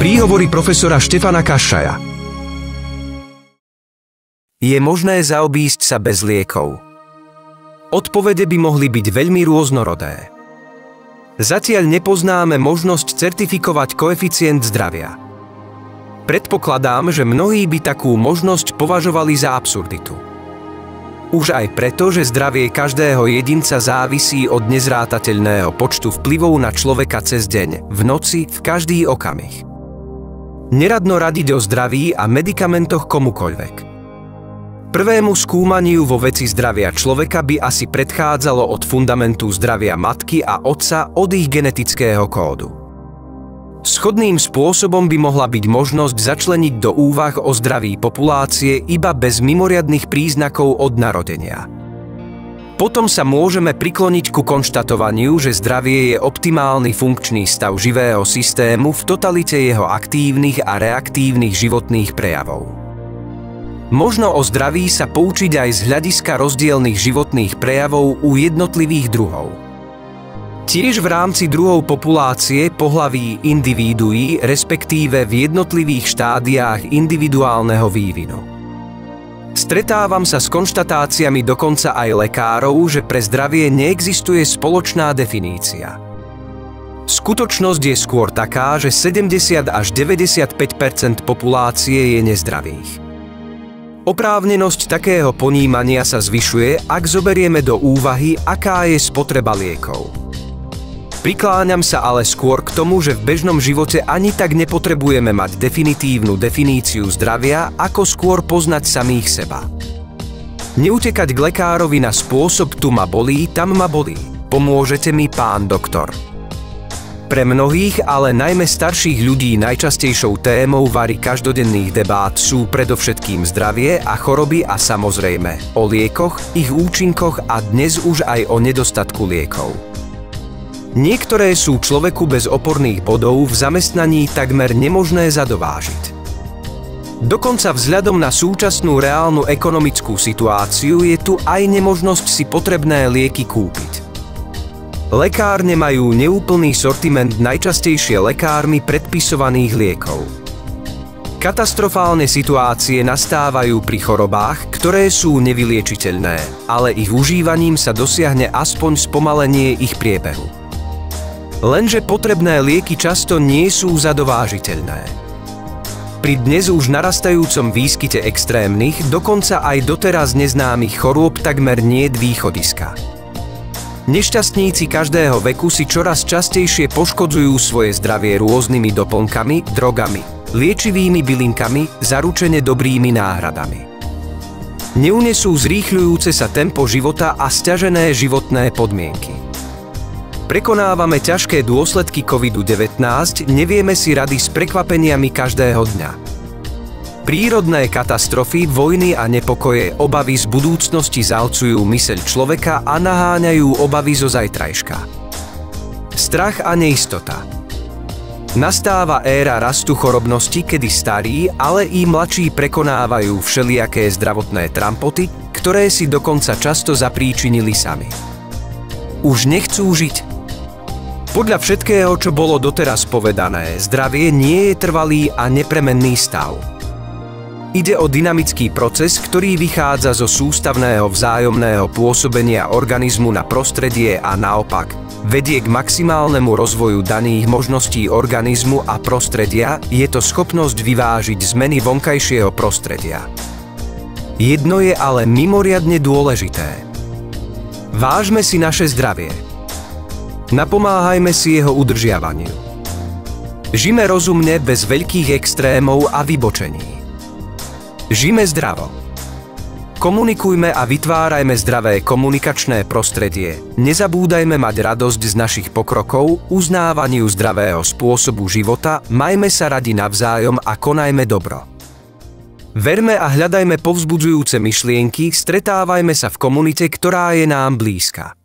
Príhovory profesora Štefana Kaščaja. Je možné zaobísť sa bez liekov? Odpovede by mohli byť veľmi rôznorodé. Zatiaľ nepoznáme možnosť certifikovať koeficient zdravia. Predpokladám, že mnohí by takú možnosť považovali za absurditu. Už aj preto, že zdravie každého jedinca závisí od nezrátateľného počtu vplyvov na človeka cez deň, v noci, v každý okamih. Neradno radiť o zdraví a medikamentoch komukoľvek. Prvému skúmaniu vo veci zdravia človeka by asi predchádzalo od fundamentu zdravia matky a otca od ich genetického kódu. Schodným spôsobom by mohla byť možnosť začleniť do úvah o zdraví populácie iba bez mimoriadnych príznakov od narodenia. Potom sa môžeme prikloniť ku konštatovaniu, že zdravie je optimálny funkčný stav živého systému v totalite jeho aktívnych a reaktívnych životných prejavov. Možno o zdraví sa poučiť aj z hľadiska rozdielnych životných prejavov u jednotlivých druhov. Tiež v rámci druhov populácie pohlaví individuí, respektíve v jednotlivých štádiách individuálneho vývinu. Stretávam sa s konštatáciami dokonca aj lekárov, že pre zdravie neexistuje spoločná definícia. Skutočnosť je skôr taká, že 70 až 95% populácie je nezdravých. Oprávnenosť takého ponímania sa zvyšuje, ak zoberieme do úvahy, aká je spotreba liekov. Prikláňam sa ale skôr k tomu, že v bežnom živote ani tak nepotrebujeme mať definitívnu definíciu zdravia, ako skôr poznať samých seba. Neutekať k lekárovi na spôsob tu ma bolí, tam ma bolí. Pomôžete mi, pán doktor. Pre mnohých, ale najmä starších ľudí najčastejšou témou vari každodenných debát sú predovšetkým zdravie a choroby a samozrejme o liekoch, ich účinkoch a dnes už aj o nedostatku liekov. Niektoré sú človeku bez oporných bodov v zamestnaní takmer nemožné zadovážiť. Dokonca vzhľadom na súčasnú reálnu ekonomickú situáciu je tu aj nemožnosť si potrebné lieky kúpiť. Lekárne majú neúplný sortiment najčastejšie lekármi predpisovaných liekov. Katastrofálne situácie nastávajú pri chorobách, ktoré sú nevyliečiteľné, ale ich užívaním sa dosiahne aspoň spomalenie ich priebehu. Lenže potrebné lieky často nie sú zadovážiteľné. Pri dnes už narastajúcom výskyte extrémnych, dokonca aj doteraz neznámych chorôb takmer niet východiska. Nešťastníci každého veku si čoraz častejšie poškodzujú svoje zdravie rôznymi doplnkami, drogami, liečivými bylinkami, zaručene dobrými náhradami. Neunesú zrýchľujúce sa tempo života a sťažené životné podmienky. Prekonávame ťažké dôsledky COVID-19, nevieme si rady s prekvapeniami každého dňa. Prírodné katastrofy, vojny a nepokoje, obavy z budúcnosti zahlcujú myseľ človeka a naháňajú obavy zo zajtrajška. Strach a neistota. Nastáva éra rastu chorobnosti, kedy starí, ale i mladší prekonávajú všelijaké zdravotné trampoty, ktoré si dokonca často zapríčinili sami. Už nechcú žiť. Podľa všetkého, čo bolo doteraz povedané, zdravie nie je trvalý a nepremenný stav. Ide o dynamický proces, ktorý vychádza zo sústavného vzájomného pôsobenia organizmu na prostredie a naopak vedie k maximálnemu rozvoju daných možností organizmu a prostredia, je to schopnosť vyvážiť zmeny vonkajšieho prostredia. Jedno je ale mimoriadne dôležité. Vážme si naše zdravie. Napomáhajme si jeho udržiavaniu. Žime rozumne bez veľkých extrémov a vybočení. Žime zdravo. Komunikujme a vytvárajme zdravé komunikačné prostredie. Nezabúdajme mať radosť z našich pokrokov, uznávaniu zdravého spôsobu života, majme sa radi navzájom a konajme dobro. Verme a hľadajme povzbudzujúce myšlienky, stretávajme sa v komunite, ktorá je nám blízka.